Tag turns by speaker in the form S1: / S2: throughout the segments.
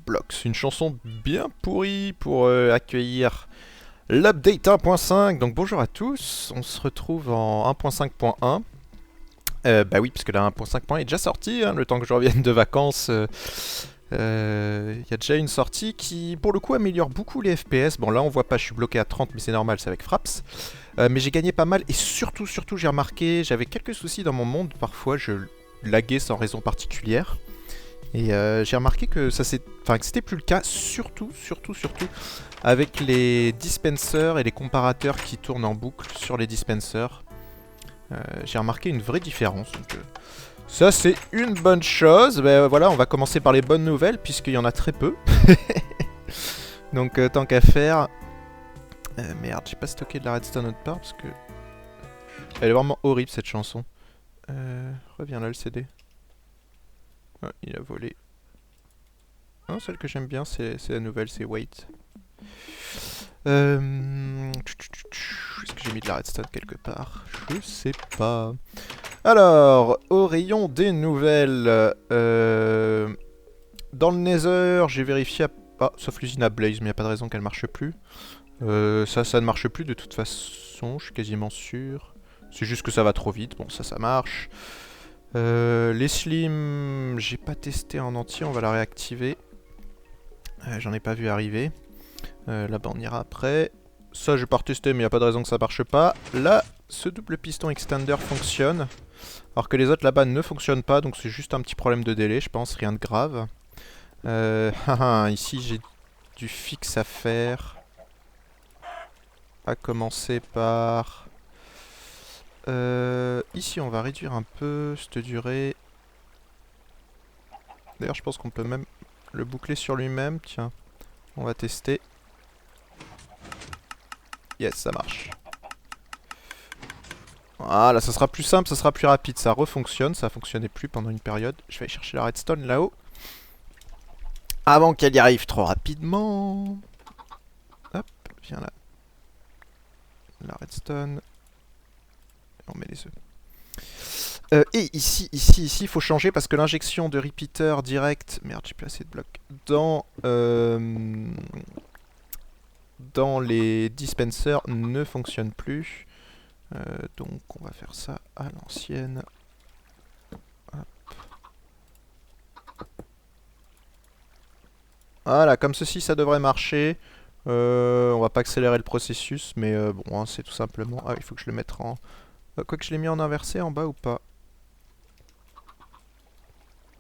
S1: Blocks, une chanson bien pourrie pour accueillir l'update 1.5. Donc bonjour à tous, on se retrouve en 1.5.1. Bah oui, parce que la 1.5.1 est déjà sortie, hein, le temps que je revienne de vacances. Il y a déjà une sortie qui, pour le coup, améliore beaucoup les FPS. Bon, là, on voit pas, je suis bloqué à 30, mais c'est normal, c'est avec Fraps. Mais j'ai gagné pas mal, et surtout, j'ai remarqué, j'avais quelques soucis dans mon monde. Parfois, je laguais sans raison particulière. Et j'ai remarqué que que c'était plus le cas, surtout avec les dispensers et les comparateurs qui tournent en boucle sur les dispensers. J'ai remarqué une vraie différence. Donc, ça, c'est une bonne chose. Ben, voilà, on va commencer par les bonnes nouvelles, puisqu'il y en a très peu. Donc, tant qu'à faire. Merde, j'ai pas stocké de la redstone autre part, parce que. Elle est vraiment horrible cette chanson. Reviens là, le CD. Ah, il a volé. Non, celle que j'aime bien, c'est la nouvelle, c'est Wait. Est-ce que j'ai mis de la redstone quelque part? Je sais pas. Alors, au rayon des nouvelles, dans le Nether, j'ai vérifié. Ah, sauf l'usine à Blaze, mais il n'y a pas de raison qu'elle marche plus. Ça ne marche plus de toute façon, je suis quasiment sûr. C'est juste que ça va trop vite. Bon, ça marche. Les slims, j'ai pas testé en entier, on va la réactiver. J'en ai pas vu arriver. Là-bas, on ira après. Ça, je vais pas retester, mais il n'y a pas de raison que ça marche pas. Là, ce double piston extender fonctionne. Alors que les autres là-bas ne fonctionnent pas, donc c'est juste un petit problème de délai, je pense, rien de grave. Ici, j'ai du fixe à faire. À commencer par... ici, on va réduire un peu cette durée. D'ailleurs, je pense qu'on peut même le boucler sur lui-même. Tiens, on va tester. Yes, ça marche. Voilà, ça sera plus simple, ça sera plus rapide. Ça refonctionne, ça fonctionnait plus pendant une période. Je vais aller chercher la redstone là-haut. Avant qu'elle y arrive trop rapidement. Hop, viens là. La redstone. On met les œufs. Et ici, il faut changer parce que l'injection de repeater direct... Merde, j'ai plus assez de blocs. Dans les dispensers ne fonctionne plus. Donc on va faire ça à l'ancienne. Voilà, comme ceci, ça devrait marcher. On va pas accélérer le processus, mais bon, hein, c'est tout simplement... Ah, il faut que je le mette en... Quoi que je l'ai mis en inversé en bas ou pas?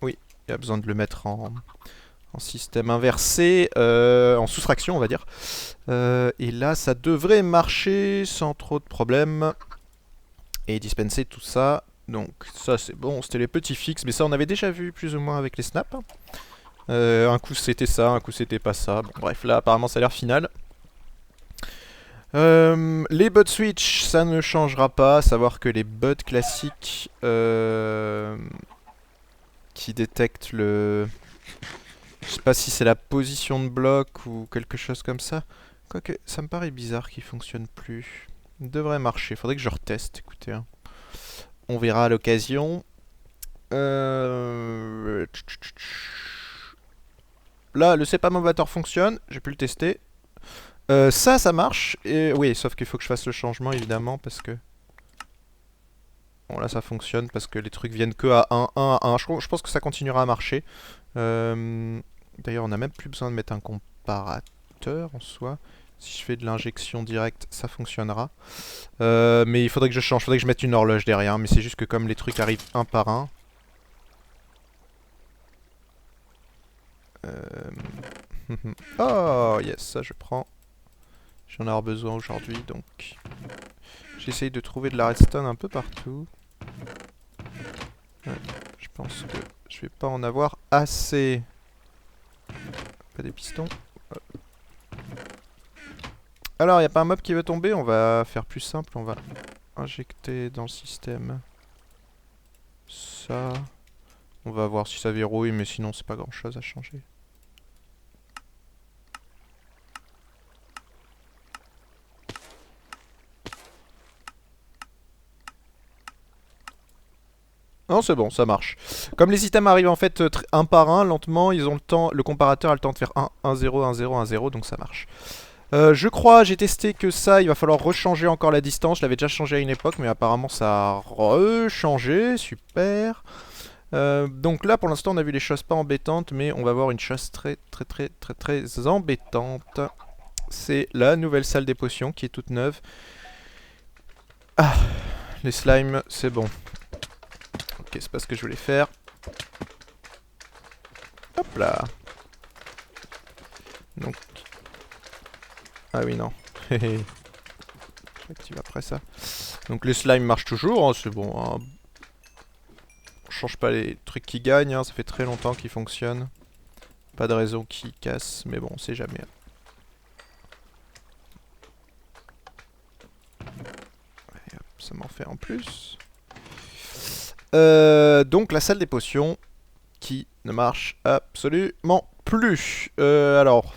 S1: Oui, il y a besoin de le mettre en système inversé, en soustraction, on va dire. Et là, ça devrait marcher sans trop de problèmes. Et dispenser tout ça. Donc ça, c'est bon, c'était les petits fixes, mais ça, on avait déjà vu plus ou moins avec les snaps. Un coup c'était ça, un coup c'était pas ça. Bon, bref, là apparemment ça a l'air final. Les butt switch, ça ne changera pas. À savoir que les buts classiques qui détectent le... Je sais pas si c'est la position de bloc ou quelque chose comme ça. Quoique, ça me paraît bizarre qu'il fonctionne plus. Il devrait marcher, faudrait que je reteste, écoutez. Hein. On verra à l'occasion. Là, le CEPA Movator fonctionne, j'ai pu le tester. Ça marche. Et oui, sauf qu'il faut que je fasse le changement évidemment parce que. Bon, là ça fonctionne parce que les trucs viennent que à 1 à 1. Je pense que ça continuera à marcher. D'ailleurs, on n'a même plus besoin de mettre un comparateur en soi. Si je fais de l'injection directe, ça fonctionnera. Mais il faudrait que je change, il faudrait que je mette une horloge derrière. Mais c'est juste que comme les trucs arrivent un par un. Oh, yes, ça je prends. J'en ai besoin aujourd'hui, donc j'essaye de trouver de la redstone un peu partout. Ouais, je pense que je vais pas en avoir assez. Pas des pistons. Alors, il n'y a pas un mob qui veut tomber, on va faire plus simple, on va injecter dans le système ça. On va voir si ça verrouille, mais sinon c'est pas grand chose à changer. Non, c'est bon, ça marche. Comme les items arrivent en fait un par un, lentement, ils ont le temps, le comparateur a le temps de faire 1, 1, 0, 1, 0, 1, 0, donc ça marche. Je crois, j'ai testé que ça, il va falloir rechanger encore la distance. Je l'avais déjà changé à une époque, mais apparemment ça a rechangé, super. Donc là, pour l'instant, on a vu les choses pas embêtantes, mais on va voir une chose très embêtante. C'est la nouvelle salle des potions qui est toute neuve. Ah, les slimes, c'est bon. Ok, c'est pas ce que je voulais faire. Hop là. Donc. Ah oui, non. J'active après ça. Donc les slimes marchent toujours, hein, c'est bon. Hein. On change pas les trucs qui gagnent, hein, ça fait très longtemps qu'ils fonctionnent. Pas de raison qu'ils cassent, mais bon, on sait jamais. Et hop, ça m'en fait en plus. Donc la salle des potions qui ne marche absolument plus. Alors,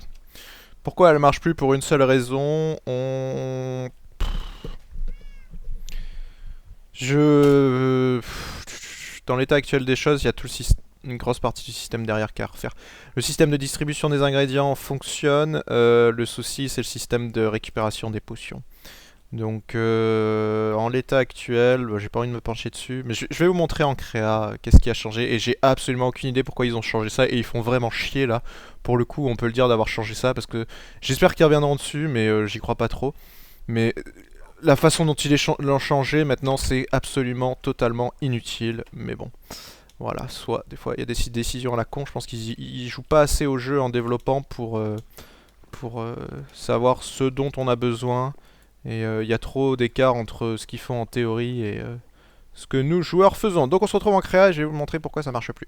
S1: pourquoi elle marche plus? Pour une seule raison. Dans l'état actuel des choses, il y a tout le une grosse partie du système derrière qu'à refaire. Le système de distribution des ingrédients fonctionne. Le souci, c'est le système de récupération des potions. Donc, en l'état actuel, j'ai pas envie de me pencher dessus, mais je vais vous montrer en créa qu'est-ce qui a changé. Et j'ai absolument aucune idée pourquoi ils ont changé ça. Et ils font vraiment chier là. Pour le coup, on peut le dire d'avoir changé ça parce que j'espère qu'ils reviendront dessus, mais j'y crois pas trop. Mais la façon dont ils l'ont changé maintenant, c'est absolument totalement inutile. Mais bon, voilà. Soit des fois il y a des décisions à la con. Je pense qu'ils jouent pas assez au jeu en développant pour savoir ce dont on a besoin. Et il y a trop d'écart entre ce qu'ils font en théorie et ce que nous joueurs faisons. Donc on se retrouve en créa et je vais vous montrer pourquoi ça marche plus.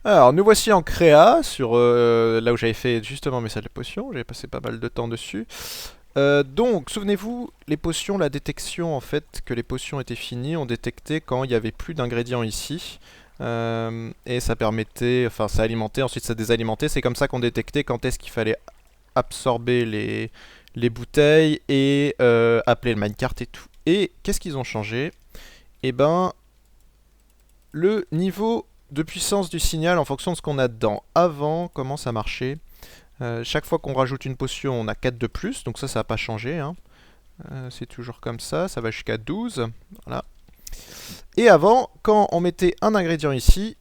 S1: Alors nous voici en créa sur là où j'avais fait justement mes salles de potions. J'avais passé pas mal de temps dessus. Donc souvenez-vous, les potions, la détection en fait que les potions étaient finies, on détectait quand il n'y avait plus d'ingrédients ici. Et ça permettait, enfin ça alimentait, ensuite ça désalimentait. C'est comme ça qu'on détectait quand est-ce qu'il fallait absorber les bouteilles et appeler le minecart et tout. Et qu'est-ce qu'ils ont changé? Eh ben, le niveau de puissance du signal en fonction de ce qu'on a dedans. Avant, comment ça marchait? Chaque fois qu'on rajoute une potion, on a 4 de plus, donc ça n'a pas changé. Hein. C'est toujours comme ça va jusqu'à 12. Voilà. Et avant, quand on mettait un ingrédient ici,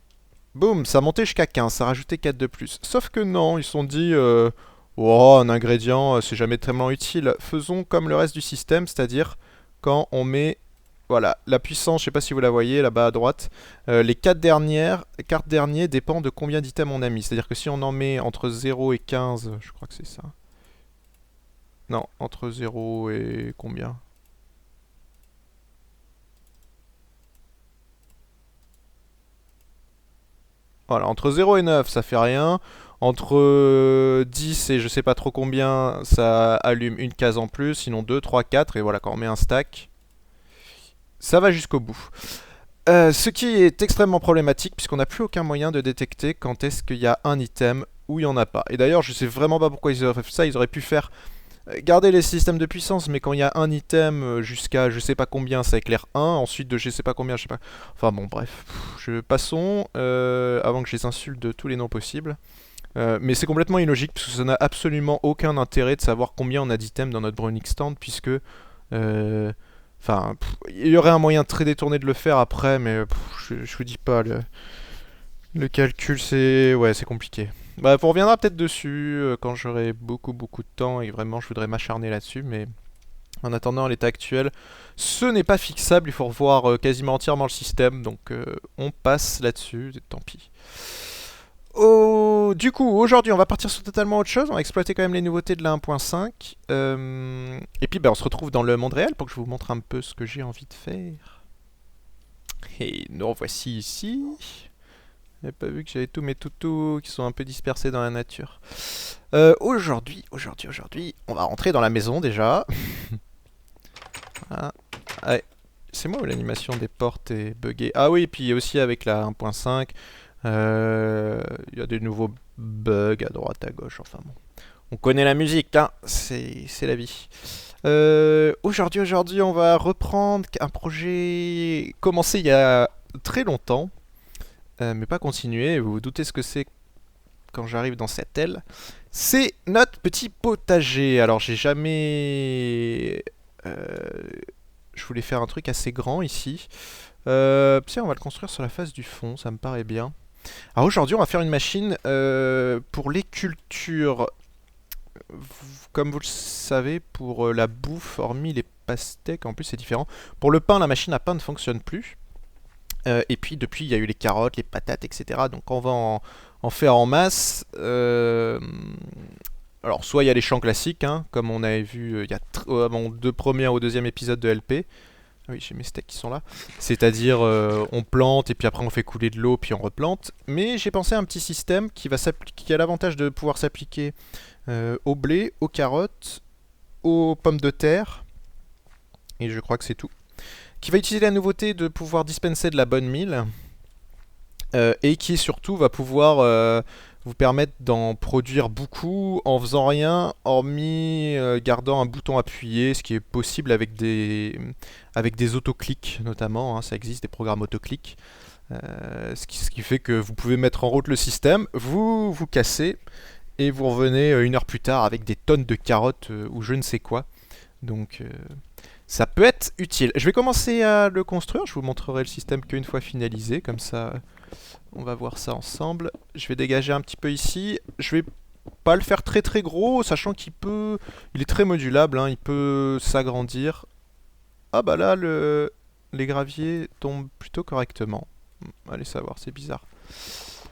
S1: boum, ça montait jusqu'à 15, ça rajoutait 4 de plus. Sauf que non, ils se sont dit... oh, un ingrédient, c'est jamais tellement utile. Faisons comme le reste du système, c'est-à-dire quand on met, voilà, la puissance, je sais pas si vous la voyez là-bas à droite, les 4 derniers dépendent de combien d'items on a mis. C'est-à-dire que si on en met entre 0 et 15, je crois que c'est ça. Non, entre 0 et combien? Voilà, entre 0 et 9, ça fait rien. Entre 10 et je sais pas trop combien, ça allume une case en plus, sinon 2, 3, 4, et voilà, quand on met un stack, ça va jusqu'au bout. Ce qui est extrêmement problématique, puisqu'on n'a plus aucun moyen de détecter quand est-ce qu'il y a un item ou il n'y en a pas. Et d'ailleurs, je sais vraiment pas pourquoi ils auraient fait ça, ils auraient pu faire... garder les systèmes de puissance, mais quand il y a un item jusqu'à je sais pas combien, ça éclaire 1, ensuite de je sais pas combien, je sais pas... Enfin bon, bref. Passons, avant que je les insulte de tous les noms possibles. Mais c'est complètement illogique, parce que ça n'a absolument aucun intérêt de savoir combien on a d'items dans notre Brunic stand, puisque... Enfin, il y aurait un moyen très détourné de le faire après, mais je vous dis pas, le calcul c'est... Ouais, c'est compliqué. Bah, on reviendra peut-être dessus quand j'aurai beaucoup de temps et vraiment je voudrais m'acharner là-dessus, mais en attendant à l'état actuel, ce n'est pas fixable, il faut revoir quasiment entièrement le système, donc on passe là-dessus, tant pis. Oh, du coup, aujourd'hui, on va partir sur totalement autre chose. On va exploiter quand même les nouveautés de la 1.5. Et puis, on se retrouve dans le monde réel pour que je vous montre un peu ce que j'ai envie de faire. Et nous revoici ici. J'avais pas vu que j'avais tous mes toutous qui sont un peu dispersés dans la nature. Aujourd'hui, on va rentrer dans la maison déjà. Voilà. Ouais. C'est moi où l'animation des portes est buggée. Ah oui, puis aussi avec la 1.5. Il y a des nouveaux bugs à droite, à gauche, enfin bon. On connaît la musique, hein, c'est la vie. Aujourd'hui, on va reprendre un projet commencé il y a très longtemps, mais pas continuer. Vous vous doutez ce que c'est quand j'arrive dans cette aile. C'est notre petit potager. Alors j'ai jamais... je voulais faire un truc assez grand ici. Tiens, on va le construire sur la face du fond, ça me paraît bien. Alors aujourd'hui, on va faire une machine pour les cultures. Comme vous le savez, pour la bouffe, hormis les pastèques, en plus c'est différent. Pour le pain, la machine à pain ne fonctionne plus. Et puis depuis, il y a eu les carottes, les patates, etc. Donc on va en faire en masse. Alors soit il y a les champs classiques, hein, comme on avait vu il y a mon deux premiers au deuxième épisode de LP. Ah oui, j'ai mes steaks qui sont là. C'est-à-dire, on plante et puis après on fait couler de l'eau puis on replante. Mais j'ai pensé à un petit système qui a l'avantage de pouvoir s'appliquer au blé, aux carottes, aux pommes de terre. Et je crois que c'est tout. Qui va utiliser la nouveauté de pouvoir dispenser de la bonne mille. Et qui surtout va pouvoir vous permettre d'en produire beaucoup en faisant rien, hormis gardant un bouton appuyé, ce qui est possible avec des autoclics notamment, hein, ça existe des programmes autoclics. Ce qui fait que vous pouvez mettre en route le système, vous cassez, et vous revenez une heure plus tard avec des tonnes de carottes ou je ne sais quoi. Donc ça peut être utile. Je vais commencer à le construire, je vous montrerai le système qu'une fois finalisé, comme ça on va voir ça ensemble. Je vais dégager un petit peu ici. Je vais pas le faire très très gros, sachant il est très modulable, hein, il peut s'agrandir. Ah bah là, les graviers tombent plutôt correctement. Allez savoir, c'est bizarre.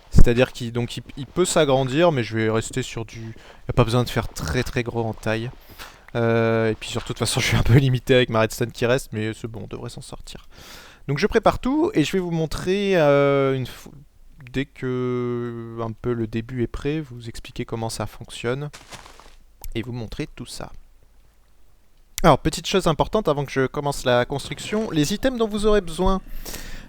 S1: C'est-à-dire il peut s'agrandir, mais je vais rester sur du... Il n'y a pas besoin de faire très très gros en taille. Et puis surtout, de toute façon, je suis un peu limité avec ma redstone qui reste, mais c'est bon, on devrait s'en sortir. Donc je prépare tout, et je vais vous montrer dès que un peu le début est prêt, vous expliquer comment ça fonctionne, et vous montrer tout ça. Alors, petite chose importante avant que je commence la construction, les items dont vous aurez besoin.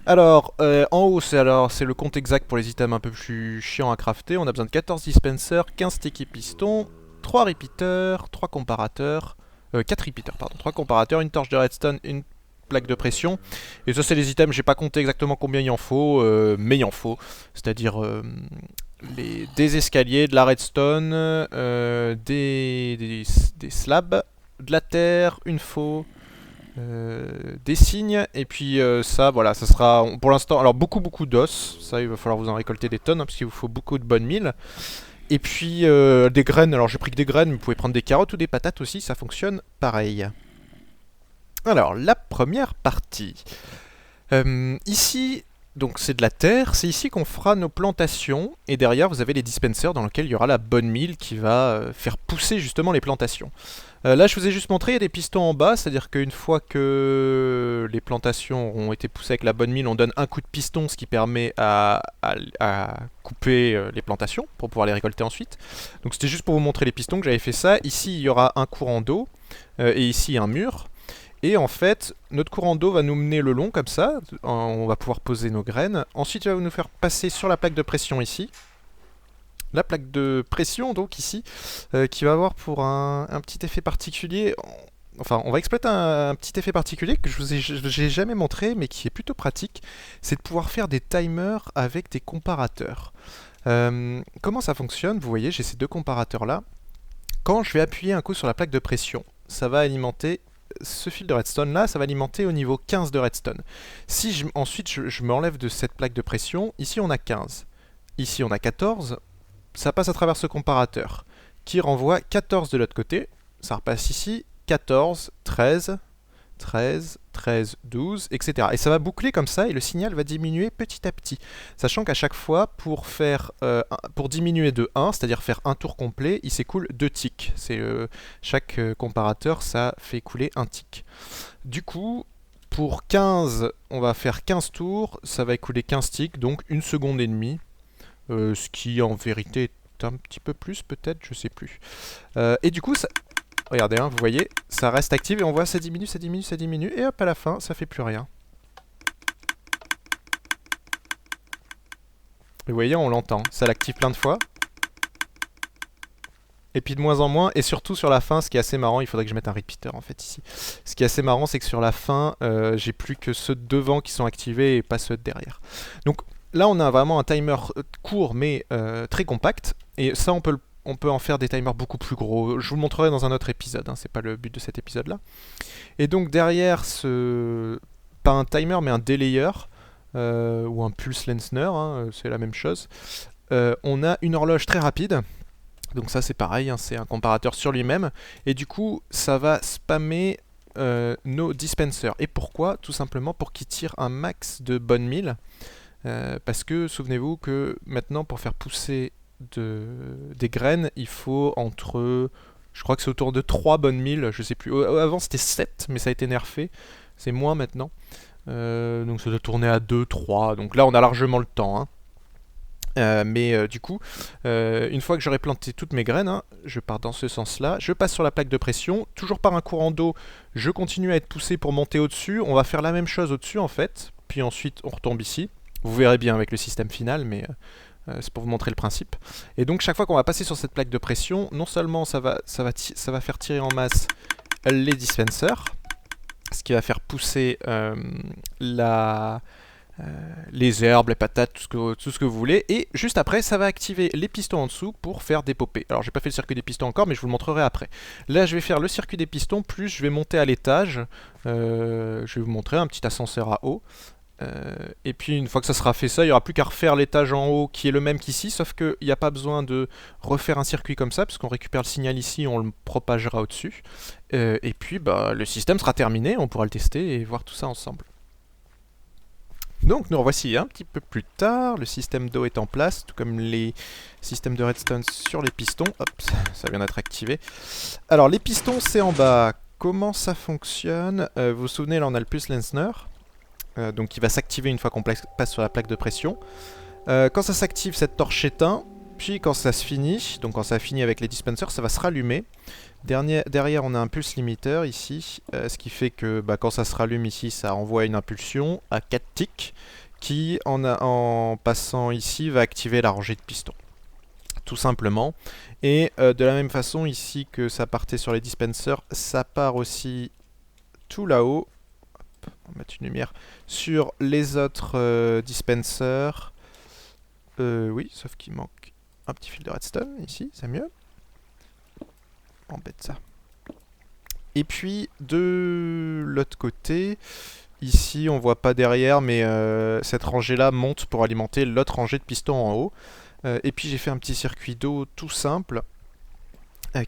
S1: Alors, en haut, c'est le compte exact pour les items un peu plus chiants à crafter. On a besoin de 14 dispensers, 15 sticky pistons, 3 repeaters, 3 comparateurs, 4 repeaters, pardon, 3 comparateurs, une torche de redstone, une plaque de pression. Et ça, c'est les items, j'ai pas compté exactement combien il en faut, mais il en faut. C'est-à-dire des escaliers, de la redstone, des slabs, de la terre, une faux, des signes, et puis ça, voilà, ça sera pour l'instant, alors beaucoup d'os, ça il va falloir vous en récolter des tonnes, hein, parce qu'il vous faut beaucoup de bonnes milles. Et puis des graines, alors j'ai pris que des graines, mais vous pouvez prendre des carottes ou des patates aussi, ça fonctionne pareil. Alors, la première partie. Ici, donc c'est de la terre, c'est ici qu'on fera nos plantations, et derrière vous avez les dispensers dans lesquels il y aura la bonne mille qui va faire pousser justement les plantations. Là je vous ai juste montré, il y a des pistons en bas, c'est-à-dire qu'une fois que les plantations auront été poussées avec la bonne mille, on donne un coup de piston, ce qui permet à couper les plantations pour pouvoir les récolter ensuite. Donc c'était juste pour vous montrer les pistons que j'avais fait ça. Ici il y aura un courant d'eau, et ici un mur. Et en fait, notre courant d'eau va nous mener le long comme ça, on va pouvoir poser nos graines. Ensuite, il va nous faire passer sur la plaque de pression ici. La plaque de pression, donc ici, qui va avoir pour un petit effet particulier... Enfin, on va exploiter un petit effet particulier que je n'ai jamais montré, mais qui est plutôt pratique. C'est de pouvoir faire des timers avec des comparateurs. Comment ça fonctionne? Vous voyez, j'ai ces deux comparateurs-là. Quand je vais appuyer un coup sur la plaque de pression, ça va alimenter... Ce fil de redstone là, ça va alimenter au niveau 15 de redstone. Si ensuite je m'enlève de cette plaque de pression, ici on a 15, ici on a 14, ça passe à travers ce comparateur qui renvoie 14 de l'autre côté, ça repasse ici, 14, 13, 13, 13, 12, etc. Et ça va boucler comme ça et le signal va diminuer petit à petit. Sachant qu'à chaque fois, pour diminuer de 1, c'est-à-dire faire un tour complet, il s'écoule 2 ticks. Chaque comparateur, ça fait écouler un tick. Du coup, pour 15, on va faire 15 tours, ça va écouler 15 ticks, donc 1 seconde et demie. Ce qui en vérité est un petit peu plus peut-être, je sais plus. Et du coup, ça... Regardez, hein, vous voyez, ça reste actif et on voit ça diminue, ça diminue, ça diminue, et hop, à la fin, ça fait plus rien. Vous voyez, on l'entend, ça l'active plein de fois. Et puis de moins en moins, et surtout sur la fin, ce qui est assez marrant, il faudrait que je mette un repeater en fait ici. Ce qui est assez marrant, c'est que sur la fin, j'ai plus que ceux de devant qui sont activés et pas ceux de derrière. Donc là, on a vraiment un timer court mais très compact, et ça, on peut en faire des timers beaucoup plus gros. Je vous le montrerai dans un autre épisode, hein, c'est pas le but de cet épisode-là. Et donc derrière ce... pas un timer mais un delayer, ou un pulse lengthener, hein, c'est la même chose. On a une horloge très rapide, donc ça c'est pareil, hein, c'est un comparateur sur lui-même, et du coup ça va spammer nos dispensers. Et pourquoi? Tout simplement pour qu'ils tirent un max de bonnes milles, parce que souvenez-vous que maintenant pour faire pousser des graines, il faut entre... Je crois que c'est autour de 3 bonnes milles, je sais plus. Avant c'était 7, mais ça a été nerfé. C'est moins maintenant. Donc ça doit tourner à 2, 3. Donc là on a largement le temps. Hein. Du coup, une fois que j'aurai planté toutes mes graines, hein, je pars dans ce sens-là, je passe sur la plaque de pression, toujours par un courant d'eau, je continue à être poussé pour monter au-dessus, on va faire la même chose au-dessus en fait, puis ensuite on retombe ici, vous verrez bien avec le système final, mais c'est pour vous montrer le principe. Et donc chaque fois qu'on va passer sur cette plaque de pression, non seulement ça va faire tirer en masse les dispensers, ce qui va faire pousser les herbes, les patates, tout ce que vous voulez, et juste après ça va activer les pistons en dessous pour faire des popées. Alors j'ai pas fait le circuit des pistons encore, mais je vous le montrerai après. Là je vais faire le circuit des pistons, plus je vais monter à l'étage, je vais vous montrer un petit ascenseur à eau. Et puis une fois que ça sera fait ça, il n'y aura plus qu'à refaire l'étage en haut qui est le même qu'ici, sauf qu'il n'y a pas besoin de refaire un circuit comme ça, puisqu'on récupère le signal ici, on le propagera au-dessus. Et puis bah, le système sera terminé, on pourra le tester et voir tout ça ensemble. Donc nous revoici un petit peu plus tard, le système d'eau est en place, tout comme les systèmes de redstone sur les pistons. Hop, ça vient d'être activé. Alors les pistons c'est en bas, comment ça fonctionne? Vous vous souvenez, là on a le pulse lengthener, donc qui va s'activer une fois qu'on passe sur la plaque de pression. Quand ça s'active, cette torche s'éteint, puis quand ça se finit, donc quand ça finit avec les dispensers, ça va se rallumer. Derrière, on a un pulse limiter ici, ce qui fait que bah, quand ça se rallume ici, ça envoie une impulsion à 4 ticks, qui en passant ici va activer la rangée de pistons. Tout simplement. Et de la même façon ici que ça partait sur les dispensers, ça part aussi tout là-haut. On va mettre une lumière sur les autres dispensers. Oui, sauf qu'il manque un petit fil de redstone ici, c'est mieux. On embête ça. Et puis de l'autre côté, ici on voit pas derrière, mais cette rangée là monte pour alimenter l'autre rangée de pistons en haut. Et puis j'ai fait un petit circuit d'eau tout simple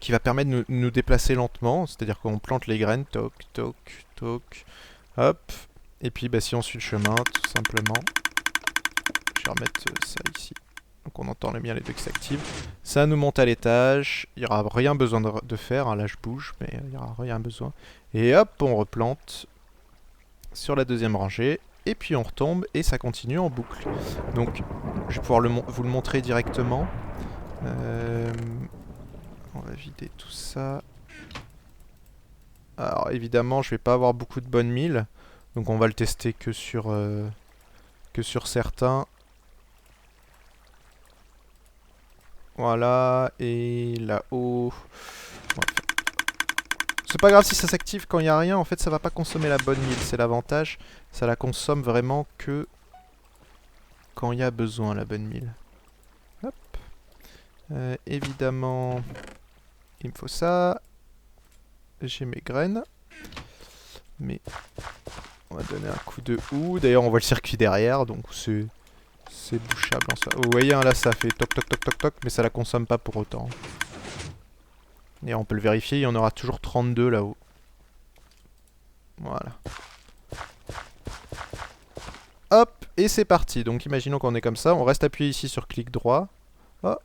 S1: qui va permettre de nous déplacer lentement, c'est-à-dire qu'on plante les graines, toc, toc, toc, hop. Et puis bah, si on suit le chemin, tout simplement, je vais remettre ça ici. Donc on entend bien les deux qui s'activent. Ça nous monte à l'étage. Il n'y aura rien besoin de faire. Hein. Là je bouge, mais il n'y aura rien besoin. Et hop, on replante sur la deuxième rangée. Et puis on retombe et ça continue en boucle. Donc je vais pouvoir vous le montrer directement. On va vider tout ça. Alors évidemment je vais pas avoir beaucoup de bonnes milles. Donc on va le tester que sur certains. Voilà, et là-haut... C'est pas grave si ça s'active quand il n'y a rien, en fait ça va pas consommer la bonne mille, c'est l'avantage. Ça la consomme vraiment que quand il y a besoin, la bonne mille. Hop. Évidemment, il me faut ça. J'ai mes graines. Mais on va donner un coup de houe. D'ailleurs on voit le circuit derrière, donc c'est bouchable en soi. Vous voyez, hein, là ça fait toc toc toc toc toc, mais ça la consomme pas pour autant. Et on peut le vérifier, il y en aura toujours 32 là-haut. Voilà. Hop, et c'est parti. Donc imaginons qu'on est comme ça, on reste appuyé ici sur clic droit. Oh.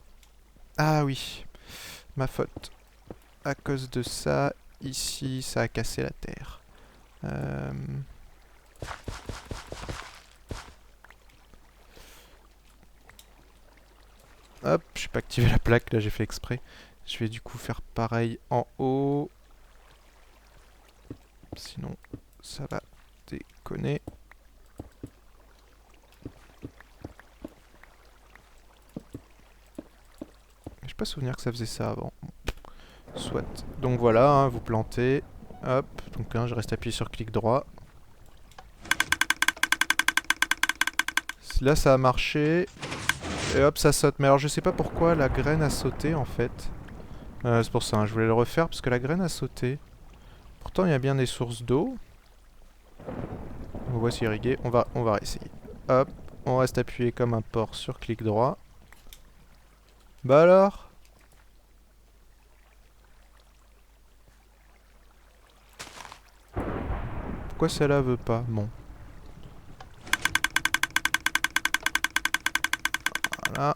S1: Ah oui, ma faute. À cause de ça, ici, ça a cassé la terre. Hop, je n'ai pas activé la plaque, là j'ai fait exprès. Je vais du coup faire pareil en haut. Sinon, ça va déconner. Je n'ai pas souvenir que ça faisait ça avant. Soit. Donc voilà, hein, vous plantez. Hop, donc là je reste appuyé sur clic droit. Là ça a marché. Et hop, ça saute. Mais alors je sais pas pourquoi la graine a sauté en fait. C'est pour ça, hein, je voulais le refaire parce que la graine a sauté. Pourtant il y a bien des sources d'eau. On voit c'est irrigué. On va réessayer. Hop, on reste appuyé comme un porc sur clic droit. Bah alors? Pourquoi celle-là veut pas? Bon. Voilà.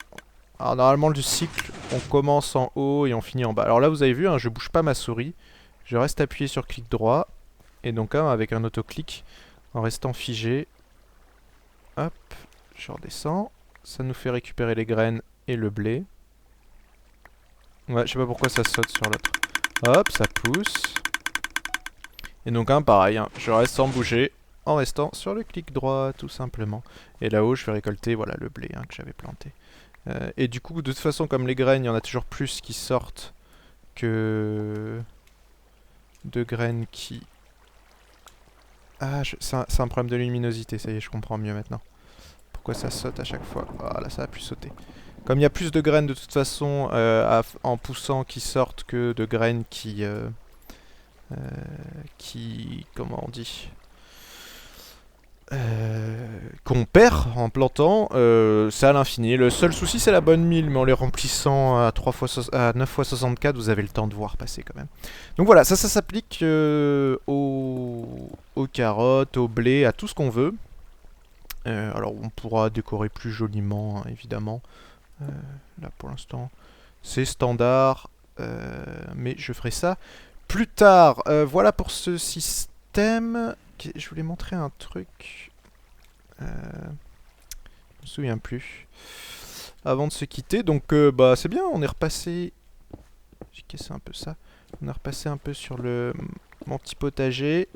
S1: Alors normalement du cycle, on commence en haut et on finit en bas. Alors là vous avez vu, hein, je bouge pas ma souris. Je reste appuyé sur clic droit. Et donc hein, avec un autoclic, en restant figé. Hop, je redescends. Ça nous fait récupérer les graines et le blé. Ouais, je sais pas pourquoi ça saute sur l'autre. Hop, ça pousse. Et donc hein, pareil, hein, je reste sans bouger, en restant sur le clic droit, tout simplement. Et là-haut, je vais récolter voilà, le blé hein, que j'avais planté. Et du coup, de toute façon, comme les graines, il y en a toujours plus qui sortent que de graines qui... Ah, c'est un problème de luminosité, ça y est, je comprends mieux maintenant. Pourquoi ça saute à chaque fois? Voilà, ça a pu sauter. Comme il y a plus de graines de toute façon en poussant qui sortent que de graines qui comment on dit qu'on perd en plantant, c'est à l'infini. Le seul souci c'est la bonne mille, mais en les remplissant à 9 fois 64, vous avez le temps de voir passer quand même. Donc voilà, ça s'applique aux carottes, au blé, à tout ce qu'on veut. Alors on pourra décorer plus joliment, hein, évidemment. Là pour l'instant, c'est standard, mais je ferai ça plus tard. Voilà pour ce système. Je voulais montrer un truc. Je me souviens plus. Avant de se quitter, donc bah c'est bien, on est repassé. J'ai cassé un peu ça. On est repassé un peu sur mon petit potager.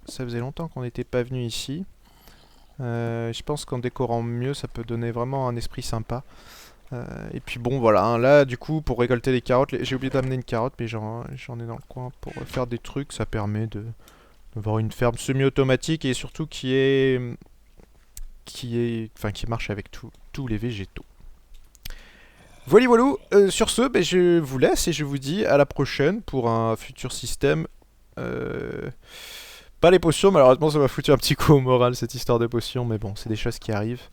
S1: Ça faisait longtemps qu'on n'était pas venu ici. Je pense qu'en décorant mieux, ça peut donner vraiment un esprit sympa. Et puis bon voilà, hein, là du coup pour récolter les carottes, j'ai oublié d'amener une carotte mais j'en ai dans le coin pour faire des trucs, ça permet d'avoir une ferme semi-automatique et surtout qui marche avec tous les végétaux. Voilà voilou, sur ce ben, je vous laisse et je vous dis à la prochaine pour un futur système. Pas les potions, malheureusement ça m'a foutu un petit coup au moral cette histoire de potions, mais bon c'est des choses qui arrivent.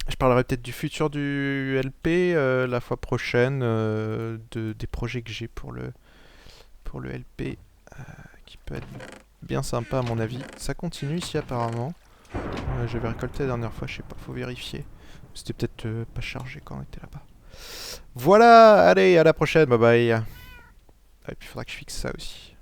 S1: Je parlerai peut-être du futur du LP la fois prochaine, des projets que j'ai pour le LP, qui peut être bien sympa à mon avis. Ça continue ici apparemment. J'avais récolté la dernière fois, je sais pas, faut vérifier. C'était peut-être pas chargé quand on était là-bas. Voilà, allez, à la prochaine, bye bye. Et puis il faudra que je fixe ça aussi.